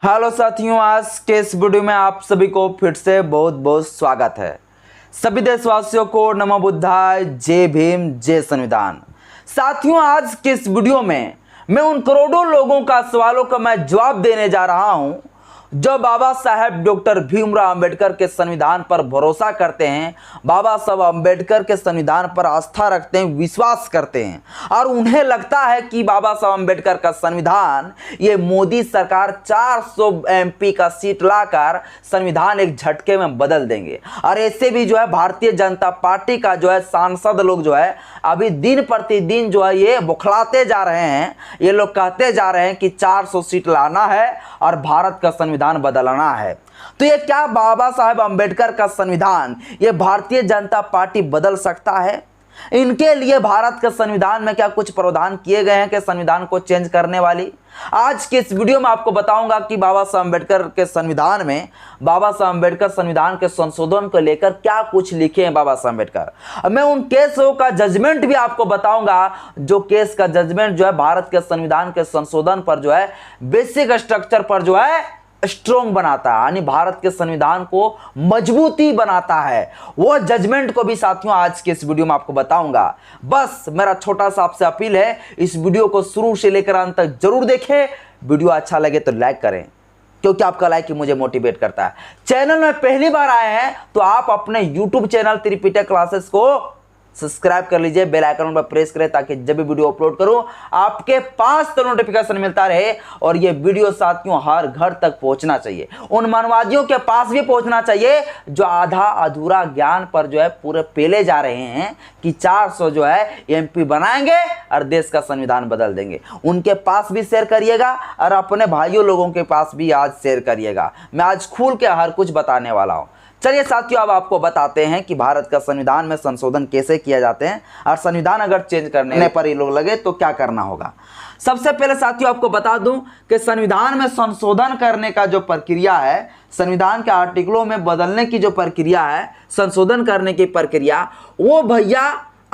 Hello साथियों, आज के इस वीडियो में आप सभी को फिर से बहुत बहुत स्वागत है। सभी देशवासियों को नमो बुद्धाय, जय भीम, जय संविधान। साथियों, आज के इस वीडियो में मैं उन करोड़ों लोगों का सवालों का मैं जवाब देने जा रहा हूं जो बाबा साहेब डॉक्टर भीमराव अंबेडकर के संविधान पर भरोसा करते हैं, बाबा साहब अंबेडकर के संविधान पर आस्था रखते हैं, विश्वास करते हैं और उन्हें लगता है कि बाबा साहब अंबेडकर का संविधान ये मोदी सरकार 400 एमपी का सीट लाकर संविधान एक झटके में बदल देंगे। और ऐसे भी जो है भारतीय जनता पार्टी का जो है सांसद लोग जो है अभी दिन प्रतिदिन जो है ये बौखलाते जा रहे हैं। ये लोग कहते जा रहे हैं कि 400 सीट लाना है और भारत का संविधान बदलना है। तो ये क्या बाबा साहेब अंबेडकर का संविधान ये भारतीय जनता पार्टी बदल सकता है? इनके लिए भारत के संविधान में क्या कुछ प्रावधान किए गए हैं कि संविधान को चेंज करने वाली? आज के इस वीडियो में आपको बताऊंगा कि बाबा साहब अंबेडकर के संविधान में बाबा साहब अंबेडकर संविधान के संशोधन को लेकर क्या कुछ लिखे हैं बाबा साहब अंबेडकर। मैं उन केसों का जजमेंट भी आपको बताऊंगा जो केस का जजमेंट जो है भारत के संविधान के संशोधन पर जो है बेसिक स्ट्रक्चर पर जो है स्ट्रॉन्ग बनाता है, यानी भारत के संविधान को मजबूती बनाता है। वो जजमेंट को भी साथियों आज के इस वीडियो में आपको बताऊंगा। बस मेरा छोटा सा आपसे अपील है, इस वीडियो को शुरू से लेकर अंत तक जरूर देखें। वीडियो अच्छा लगे तो लाइक करें, क्योंकि आपका लाइक ही मुझे मोटिवेट करता है। चैनल में पहली बार आए हैं तो आप अपने यूट्यूब चैनल त्रिपिटक क्लासेस को सब्सक्राइब कर लीजिए, बेल आइकन पर प्रेस करें ताकि जब भी वीडियो अपलोड करूं आपके पास तो नोटिफिकेशन मिलता रहे। और ये वीडियो साथियों हर घर तक पहुंचना चाहिए, उन मानवादियों के पास भी पहुंचना चाहिए जो आधा अधूरा ज्ञान पर जो है पूरे पेले जा रहे हैं कि 400 जो है एमपी बनाएंगे और देश का संविधान बदल देंगे। उनके पास भी शेयर करिएगा और अपने भाइयों लोगों के पास भी आज शेयर करिएगा। मैं आज खुल के हर कुछ बताने वाला हूं। चलिए साथियों, अब आपको बताते हैं कि भारत का संविधान में संशोधन कैसे किया जाते हैं और संविधान अगर चेंज करने पर ये लोग लगे तो क्या करना होगा। सबसे पहले साथियों आपको बता दूं कि संविधान में संशोधन करने का जो प्रक्रिया है, संविधान के आर्टिकलों में बदलने की जो प्रक्रिया है, संशोधन करने की प्रक्रिया, वो भैया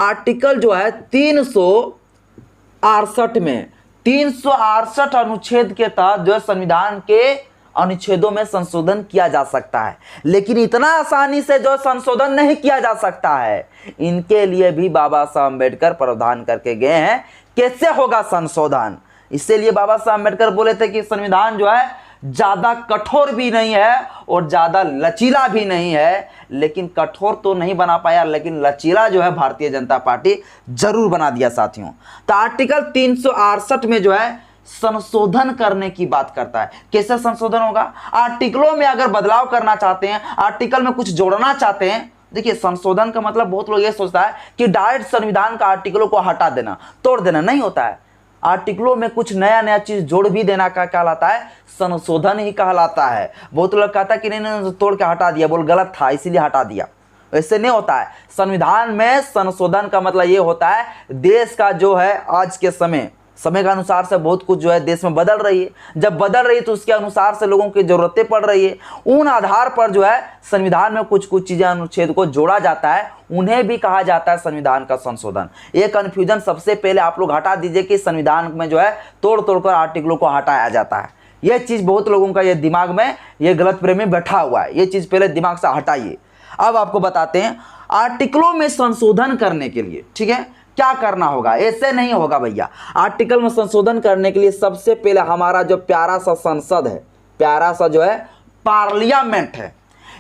आर्टिकल जो है 368 में 368 अनुच्छेद के तहत जो है संविधान के अनुच्छेदों में संशोधन किया जा सकता है। लेकिन इतना आसानी से जो संशोधन नहीं किया जा सकता है, इनके लिए भी बाबा साहब अम्बेडकर प्रावधान करके गए हैं कैसे होगा संशोधन। इसीलिए बाबा साहब अम्बेडकर बोले थे कि संविधान जो है ज्यादा कठोर भी नहीं है और ज्यादा लचीला भी नहीं है। लेकिन कठोर तो नहीं बना पाया, लेकिन लचीला जो है भारतीय जनता पार्टी जरूर बना दिया साथियों। तो आर्टिकल 368 में जो है संशोधन करने की बात करता है। कैसे संशोधन होगा? आर्टिकलों में अगर बदलाव करना चाहते हैं, आर्टिकल में कुछ जोड़ना चाहते हैं। देखिए, संशोधन का मतलब बहुत लोग ये सोचता है कि डायरेक्ट संविधान का आर्टिकलों को हटा देना, तोड़ देना, नहीं होता है। आर्टिकलों में कुछ नया नया चीज जोड़ भी देना का कहलाता है, संशोधन ही कहलाता है। बहुत लोग कहता है कि नहीं तोड़ के हटा दिया, बोल गलत था इसीलिए हटा दिया। ऐसे नहीं होता है। संविधान में संशोधन का मतलब ये होता है देश का जो है आज के समय के अनुसार से बहुत कुछ जो है देश में बदल रही है। जब बदल रही है तो उसके अनुसार से लोगों की जरूरतें पड़ रही है। उन आधार पर जो है संविधान में कुछ कुछ चीजें अनुच्छेद को जोड़ा जाता है, उन्हें भी कहा जाता है संविधान का संशोधन। ये कन्फ्यूजन सबसे पहले आप लोग हटा दीजिए कि संविधान में जो है तोड़ तोड़कर आर्टिकलों को हटाया जाता है। यह चीज बहुत लोगों का ये दिमाग में ये गलत प्रेमी बैठा हुआ है। ये चीज पहले दिमाग से हटाइए। अब आपको बताते हैं आर्टिकलों में संशोधन करने के लिए, ठीक है, क्या करना होगा। ऐसे नहीं होगा भैया। आर्टिकल में संशोधन करने के लिए सबसे पहले हमारा जो प्यारा सा संसद है, प्यारा सा जो है पार्लियामेंट है।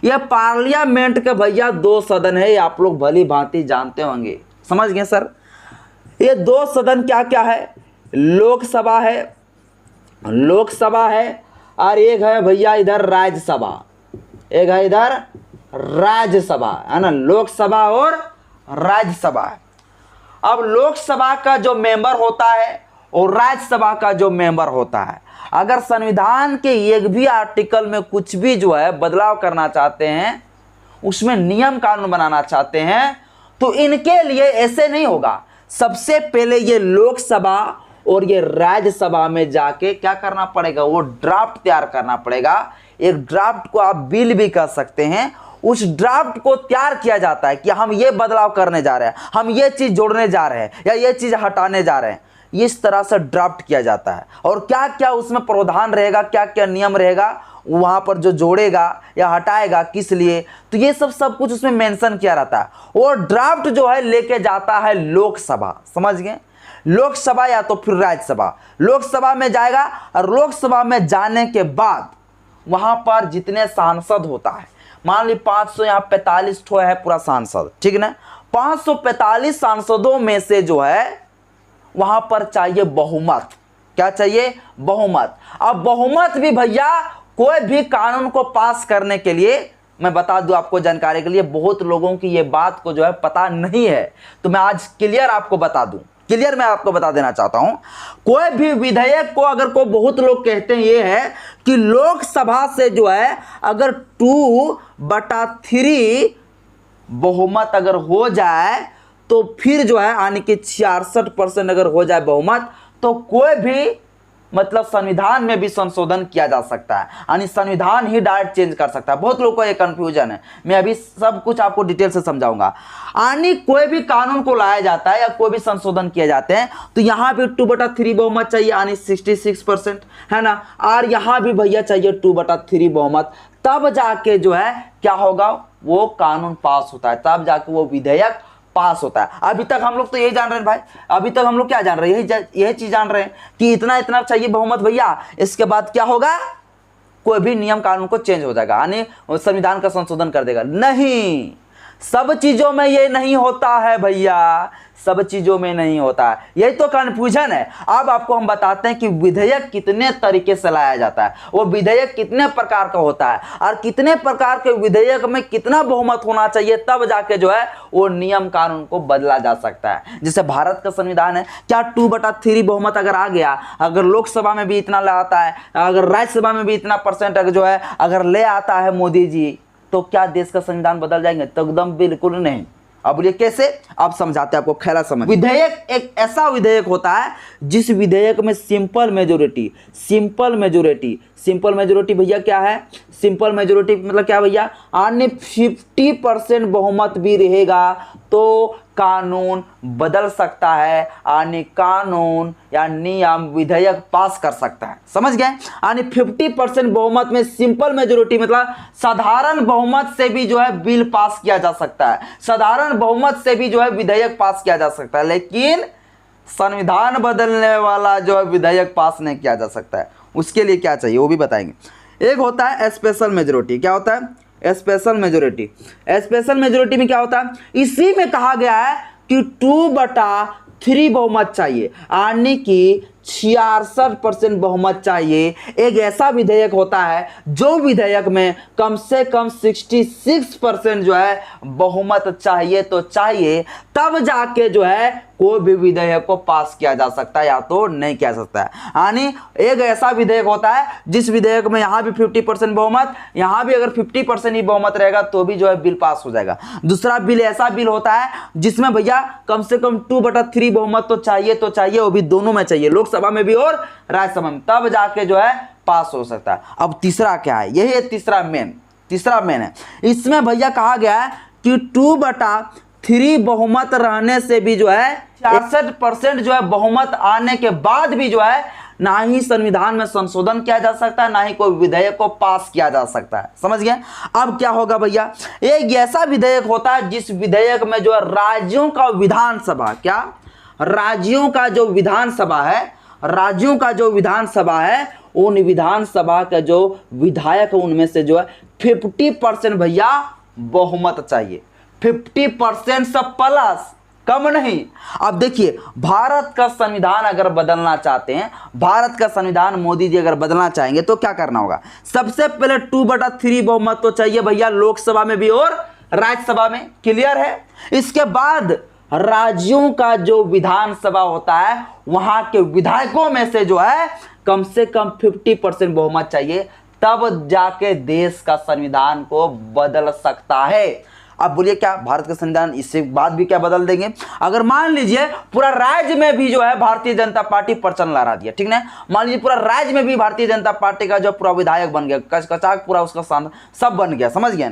यह पार्लियामेंट के भैया 2 सदन है, आप लोग भली भांति जानते होंगे। समझ गए सर? ये 2 सदन क्या क्या है? लोकसभा है, लोकसभा है और एक है भैया इधर राज्यसभा, एक है इधर राज्यसभा, है ना। लोकसभा और राज्यसभा। अब लोकसभा का जो मेंबर होता है और राज्यसभा का जो मेंबर होता है, अगर संविधान के एक भी आर्टिकल में कुछ भी जो है बदलाव करना चाहते हैं, उसमें नियम कानून बनाना चाहते हैं, तो इनके लिए ऐसे नहीं होगा। सबसे पहले ये लोकसभा और ये राज्यसभा में जाके क्या करना पड़ेगा, वो ड्राफ्ट तैयार करना पड़ेगा। एक ड्राफ्ट को आप बिल भी कह सकते हैं। उस ड्राफ्ट को तैयार किया जाता है कि हम ये बदलाव करने जा रहे हैं, हम ये चीज जोड़ने जा रहे हैं या ये चीज हटाने जा रहे हैं। इस तरह से ड्राफ्ट किया जाता है। और क्या क्या उसमें प्रावधान रहेगा, क्या क्या नियम रहेगा, वहां पर जो जोड़ेगा या हटाएगा किस लिए, तो ये सब कुछ उसमें मेंशन किया रहता है। और ड्राफ्ट जो है लेके जाता है लोकसभा, समझ गए, लोकसभा या तो फिर राज्यसभा। लोकसभा में जाएगा और लोकसभा में जाने के बाद वहां पर जितने सांसद होता है, मान ली 500 यहाँ 45 ठो है पूरा सांसद, ठीक ना, 545 सांसदों में से जो है वहां पर चाहिए बहुमत। क्या चाहिए? बहुमत। अब बहुमत भी भैया कोई भी कानून को पास करने के लिए, मैं बता दूं आपको जानकारी के लिए, बहुत लोगों की ये बात को जो है पता नहीं है, तो मैं आज क्लियर आपको बता दूं, क्लियर मैं आपको बता देना चाहता हूं। कोई भी विधेयक को अगर को बहुत लोग कहते हैं ये है कि लोकसभा से जो है अगर 2/3 बहुमत अगर हो जाए तो फिर जो है यानी कि 66% अगर हो जाए बहुमत तो कोई भी मतलब संविधान में भी संशोधन किया जा सकता है, यानी संविधान ही डायरेक्ट चेंज कर सकता है। बहुत लोगों को ये कंफ्यूजन है, मैं अभी सब कुछ आपको डिटेल से समझाऊंगा। यानी कोई भी कानून को लाया जाता है या कोई भी संशोधन किए जाते हैं तो यहाँ भी 2/3 बहुमत चाहिए, यानी 66% है ना, और यहाँ भी भैया चाहिए 2/3 बहुमत, तब जाके जो है क्या होगा, वो कानून पास होता है, तब जाके वो विधेयक पास होता है। अभी तक हम लोग तो यही जान रहे हैं भाई, अभी तक हम लोग क्या जान रहे हैं, यही चीज जान रहे हैं कि इतना इतना चाहिए बहुमत भैया, इसके बाद क्या होगा, कोई भी नियम कानून को चेंज हो जाएगा, यानी संविधान का संशोधन कर देगा। नहीं, सब चीजों में ये नहीं होता है भैया, सब चीजों में नहीं होता है, यही तो कंफ्यूजन है। अब आपको हम बताते हैं कि विधेयक कितने तरीके से लाया जाता है, वो विधेयक कितने प्रकार का होता है और कितने प्रकार के विधेयक में कितना बहुमत होना चाहिए, तब जाके जो है वो नियम कानून को बदला जा सकता है। जैसे भारत का संविधान है, क्या 2/3 बहुमत अगर आ गया, अगर लोकसभा में भी इतना लाता है, अगर राज्यसभा में भी इतना परसेंट अगर जो है अगर ले आता है मोदी जी, तो क्या देश का संविधान बदल जाएंगे? तो एकदम बिल्कुल नहीं। अब बोलिए कैसे, अब समझाते हैं आपको, खैरा समझ। विधेयक एक ऐसा विधेयक होता है जिस विधेयक में सिंपल मेजोरिटी भैया क्या है, सिंपल मेजोरिटी मतलब क्या भैया, अन्य 50% बहुमत भी रहेगा तो कानून बदल सकता है, यानी कानून या नियम विधेयक पास कर सकता है, समझ गए। यानी 50% बहुमत में सिंपल मेजोरिटी मतलब साधारण बहुमत से भी जो है बिल पास किया जा सकता है, साधारण बहुमत से भी जो है विधेयक पास किया जा सकता है, लेकिन संविधान बदलने वाला जो है विधेयक पास नहीं किया जा सकता है। उसके लिए क्या चाहिए वो भी बताएंगे। एक होता है स्पेशल मेजोरिटी। क्या होता है? Special majority. स्पेशल मेजोरिटी में क्या होता है, इसी में कहा गया है कि 2/3 बहुमत चाहिए, यानी कि 66% बहुमत चाहिए। एक ऐसा विधेयक होता है जो विधेयक में कम से कम 66% जो है बहुमत चाहिए तो चाहिए, तब जाके जो है कोई भी विधेयक को पास किया जा सकता है या तो नहीं किया जा सकता है। यानी एक ऐसा विधेयक होता है जिस विधेयक में यहां भी 50% बहुमत, यहां भी अगर 50% ही बहुमत रहेगा तो भी जो है बिल पास हो जाएगा। दूसरा बिल ऐसा बिल होता है जिसमें भैया कम से कम 2/3 बहुमत तो चाहिए, वो भी दोनों में चाहिए, लोकसभा में भी और राज्यसभा में, तब जाके जो है पास हो सकता है। अब तीसरा क्या है, यही है तीसरा मेन है। इसमें भैया कहा गया है कि 2/3 बहुमत रहने से भी जो है 66% जो है बहुमत आने के बाद भी जो है ना ही संविधान में संशोधन किया जा सकता है, ना ही कोई विधेयक को पास किया जा सकता है, समझ गए। अब क्या होगा भैया, एक ऐसा विधेयक होता है जिस विधेयक में जो है राज्यों का विधानसभा, क्या राज्यों का जो विधानसभा है उन विधानसभा के जो विधायक है उनमें से जो है 50% भैया बहुमत चाहिए, 50% से प्लस, कम नहीं। अब देखिए, भारत का संविधान अगर बदलना चाहते हैं, भारत का संविधान मोदी जी अगर बदलना चाहेंगे तो क्या करना होगा, सबसे पहले 2/3 बहुमत तो चाहिए भैया लोकसभा में भी और राज्यसभा में, क्लियर है। इसके बाद राज्यों का जो विधानसभा होता है वहां के विधायकों में से जो है कम से कम 50% बहुमत चाहिए, तब जाके देश का संविधान को बदल सकता है। अब बोलिए क्या भारत का संविधान इससे बाद भी क्या बदल देंगे? अगर मान लीजिए पूरा राज्य में भी जो है भारतीय जनता पार्टी प्रचलन लहरा दिया, ठीक ना, मान लीजिए पूरा राज्य में भी भारतीय जनता पार्टी का जो पूरा विधायक बन गया, कचाक पूरा उसका सब बन गया, समझ गए,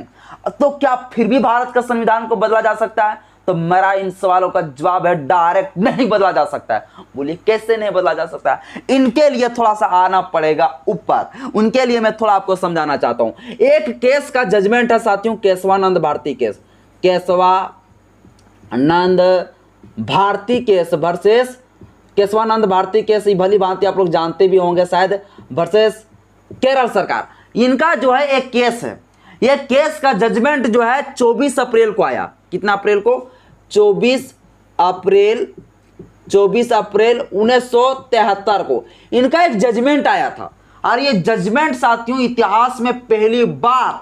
तो क्या फिर भी भारत का संविधान को बदला जा सकता है? तो मेरा इन सवालों का जवाब है डायरेक्ट नहीं बदला जा सकता है। बोलिए कैसे नहीं बदला जा सकता है? इनके लिए थोड़ा सा आना पड़ेगा ऊपर, उनके लिए मैं थोड़ा आपको समझाना चाहता हूं। एक केस का जजमेंट है साथियों, Kesavananda Bharati case, Kesavananda Bharati case versus Kesavananda Bharati case, भली भांति आप लोग जानते भी होंगे शायद, वर्सेस केरल सरकार। इनका जो है एक केस है, ये केस का जजमेंट जो है 24 अप्रैल को आया। कितना अप्रैल को? 24 अप्रैल 1973 को इनका एक जजमेंट आया था। और ये जजमेंट साथियों इतिहास में पहली बार,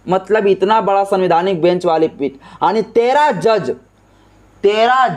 मतलब इतना बड़ा संवैधानिक बेंच वाली पीठ, यानी 13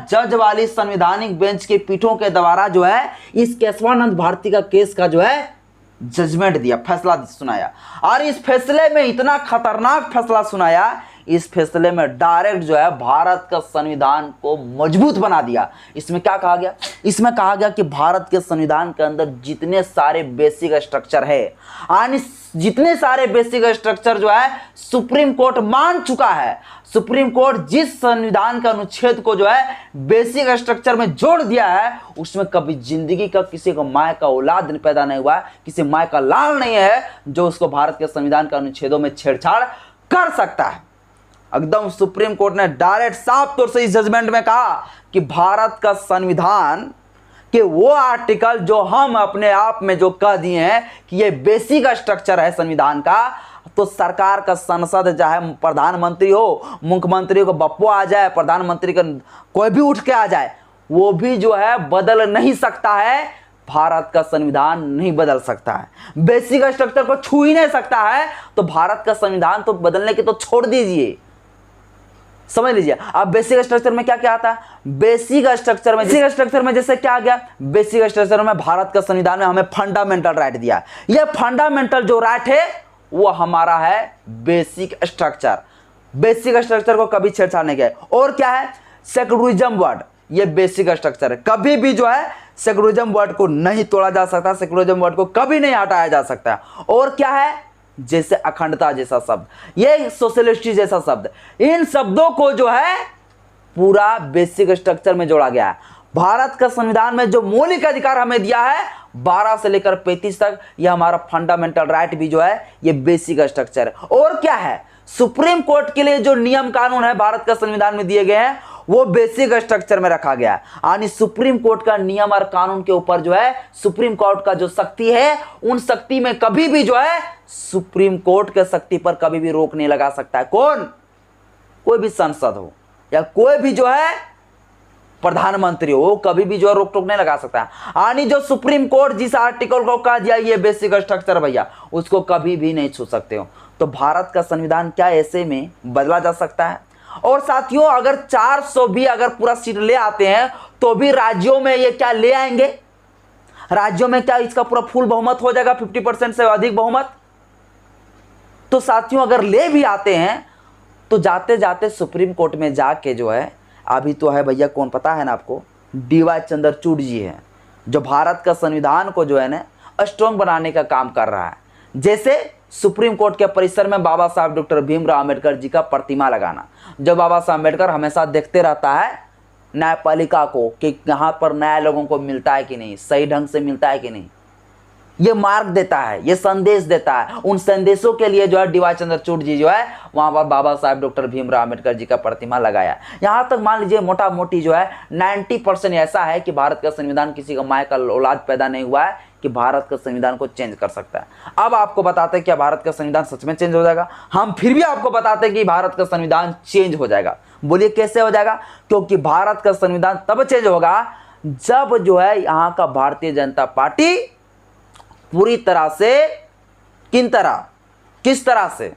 जज वाली संवैधानिक बेंच की पीठों के द्वारा जो है इस केशवानंद भारती का केस का जो है जजमेंट दिया, फैसला सुनाया। और इस फैसले में इतना खतरनाक फैसला सुनाया, इस फैसले में डायरेक्ट जो है भारत का संविधान को मजबूत बना दिया। इसमें क्या कहा गया? इसमें कहा गया कि भारत के संविधान के अंदर जितने सारे बेसिक स्ट्रक्चर है, यानी जितने सारे बेसिक स्ट्रक्चर जो है सुप्रीम कोर्ट मान चुका है। सुप्रीम कोर्ट जिस संविधान का अनुच्छेद को जो है बेसिक स्ट्रक्चर में जोड़ दिया है, उसमें कभी जिंदगी का किसी को माय का औलाद पैदा नहीं हुआ, किसी माय का लाल नहीं है जो उसको भारत के संविधान के अनुच्छेदों में छेड़छाड़ कर सकता है। एकदम सुप्रीम कोर्ट ने डायरेक्ट साफ तौर से इस जजमेंट में कहा कि भारत का संविधान के वो आर्टिकल जो हम अपने आप में जो कह दिए हैं कि ये बेसिक स्ट्रक्चर है संविधान का, तो सरकार का संसद चाहे प्रधानमंत्री हो, मुख्यमंत्री को बप्पो आ जाए, प्रधानमंत्री का कोई भी उठ के आ जाए, वो भी जो है बदल नहीं सकता है। भारत का संविधान नहीं बदल सकता है, बेसिक स्ट्रक्चर को छू ही नहीं सकता है। तो भारत का संविधान तो बदलने की तो छोड़ दीजिए, समझ लीजिए। अब बेसिक स्ट्रक्चर में क्या क्या आता है? बेसिक स्ट्रक्चर में जैसे क्या आ गया? बेसिक स्ट्रक्चर में भारत का संविधान में हमें फंडामेंटल राइट दिया। यह फंडामेंटल जो राइट है वो हमारा है बेसिक स्ट्रक्चर। बेसिक स्ट्रक्चर को कभी छेड़छाड़ नहीं किया। और क्या है? सेक्युलरिज्म वर्ड, ये बेसिक स्ट्रक्चर है। कभी भी जो है सेक्युलरिज्म वर्ड को नहीं तोड़ा जा सकता, सेक्युलरिज्म वर्ड को कभी नहीं हटाया जा सकता। और क्या है? जैसे अखंडता जैसा शब्द, ये सोशलिस्ट जैसा शब्द, इन शब्दों को जो है पूरा बेसिक स्ट्रक्चर में जोड़ा गया है। भारत का संविधान में जो मौलिक अधिकार हमें दिया है 12 से लेकर 35 तक, यह हमारा फंडामेंटल राइट भी जो है ये बेसिक स्ट्रक्चर है। और क्या है? सुप्रीम कोर्ट के लिए जो नियम कानून है भारत का संविधान में दिए गए हैं वो बेसिक स्ट्रक्चर में रखा गया है। यानी सुप्रीम कोर्ट का नियम और कानून के ऊपर जो है सुप्रीम कोर्ट का जो शक्ति है, उन शक्ति में कभी भी जो है सुप्रीम कोर्ट के शक्ति पर कभी भी रोक नहीं लगा सकता है। कौन? कोई भी सांसद हो या कोई भी जो है प्रधानमंत्री हो, कभी भी जो है रोक टोक नहीं लगा सकता है। यानी जो सुप्रीम कोर्ट जिस आर्टिकल को कहा दिया ये बेसिक स्ट्रक्चर भैया, उसको कभी भी नहीं छू सकते हो। तो भारत का संविधान क्या ऐसे में बदला जा सकता है? और साथियों अगर 400 भी अगर पूरा सीट ले आते हैं तो भी राज्यों में ये क्या ले आएंगे? राज्यों में क्या इसका पूरा फुल बहुमत हो जाएगा? 50% से अधिक बहुमत। तो साथियों अगर ले भी आते हैं तो जाते जाते सुप्रीम कोर्ट में जाके जो है, अभी तो है भैया कौन पता है ना आपको, डी.वाई. चंद्रचूड़ जी हैं, जो भारत का संविधान को जो है ना स्ट्रॉन्ग बनाने का काम कर रहा है। जैसे सुप्रीम कोर्ट के परिसर में बाबा साहब डॉक्टर भीमराव अंबेडकर जी का प्रतिमा लगाना, जो बाबा साहब अंबेडकर हमेशा देखते रहता है न्यायपालिका को कि यहाँ पर न्याय लोगों को मिलता है कि नहीं, सही ढंग से मिलता है कि नहीं, ये मार्ग देता है, ये संदेश देता है। उन संदेशों के लिए जो है डी.वाई. चंद्रचूड़ जी जो है वहाँ पर बाबा साहब डॉक्टर भीमराव अंबेडकर जी का प्रतिमा लगाया। यहाँ तक मान लीजिए मोटा मोटी जो है 90% ऐसा है कि भारत का संविधान किसी का माय का औलाद पैदा नहीं हुआ है कि भारत का संविधान को चेंज कर सकता है। अब आपको बताते हैं क्या भारत का संविधान सच में चेंज हो जाएगा? हम फिर भी आपको बताते हैं कि भारत का संविधान चेंज हो जाएगा। बोलिए कैसे हो जाएगा? क्योंकि भारत का संविधान तब चेंज होगा जब जो है यहाँ का भारतीय जनता पार्टी पूरी तरह से किस तरह से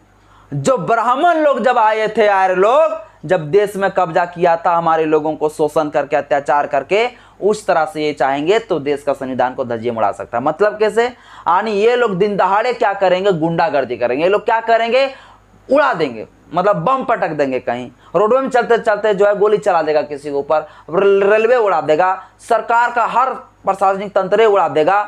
जो ब्राह्मण लोग जब आए थे, आर्य लोग जब देश में कब्जा किया था हमारे लोगों को शोषण करके अत्याचार करके, उस तरह से ये चाहेंगे तो देश का संविधान को धज्जियां उड़ा सकता है। मतलब कैसे? यानी ये लोग दिन दहाड़े क्या करेंगे? गुंडागर्दी करेंगे। ये लोग क्या करेंगे? उड़ा देंगे, मतलब बम पटक देंगे, कहीं रोडवे में चलते चलते जो है गोली चला देगा किसी के ऊपर, रेलवे उड़ा देगा, सरकार का हर प्रशासनिक तंत्र उड़ा देगा,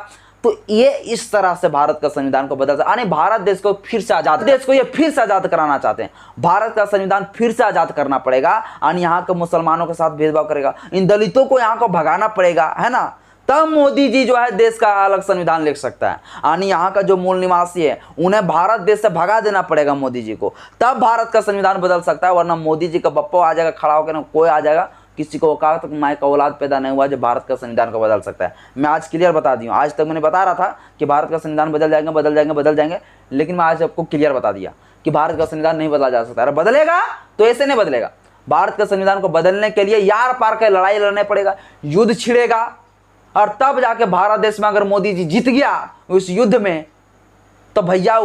तो ये इस तरह से भारत का संविधान को बदल सकता, यानी भारत देश को फिर से आजाद, देश को ये फिर से आजाद कराना चाहते हैं। भारत का संविधान फिर से आजाद करना पड़ेगा, यानी यहाँ के मुसलमानों के साथ भेदभाव करेगा, इन दलितों को यहाँ को भगाना पड़ेगा, है ना। तब मोदी जी जो है देश का अलग संविधान लिख सकता है, यानी यहाँ का जो मूल निवासी है उन्हें भारत देश से भगा देना पड़ेगा मोदी जी को, तब भारत का संविधान बदल सकता है। वरना मोदी जी का बप्पा आ जाएगा खड़ा होकर, ना कोई आ जाएगा, किसी को औकात तक माँ का औलाद पैदा नहीं हुआ जो भारत का संविधान को बदल सकता है। मैं आज क्लियर बता दी हूँ। आज तक मैंने बता रहा था कि भारत का संविधान बदल जाएंगे बदल जाएंगे बदल जाएंगे, लेकिन मैं आज आपको क्लियर बता दिया कि भारत का संविधान नहीं बदला जा सकता। अरे बदलेगा तो ऐसे नहीं बदलेगा। भारत के संविधान को बदलने के लिए यार पार के लड़ाई लड़ने पड़ेगा, युद्ध छिड़ेगा, और तब जाके भारत देश में अगर मोदी जी जीत गया उस युद्ध में, तो भैया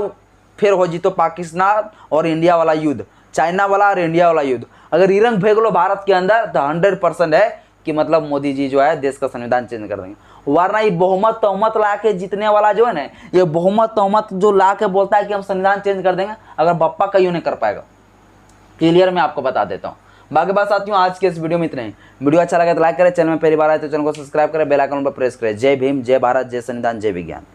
फिर हो जी तो पाकिस्तान और इंडिया वाला युद्ध, चाइना वाला और इंडिया वाला युद्ध। अगर ये रंग फेंक लो भारत के अंदर तो 100% है कि मतलब मोदी जी जो है देश का संविधान चेंज कर देंगे। वरना ये बहुमत तहुमत ला के जीतने वाला जो है ना, ये बहुमत तहुमत जो ला के बोलता है कि हम संविधान चेंज कर देंगे, अगर बप्पा कहीं नहीं कर पाएगा। क्लियर मैं आपको बता देता हूँ। बाकी बात साथियों आज के इस वीडियो में इतना ही। वीडियो अच्छा लगे तो लाइक करें, चैनल में पहली बार आए तो चैनल को सब्सक्राइब करें, बेल आइकन पर प्रेस करें। जय भीम, जय भारत, जय संविधान, जय विज्ञान।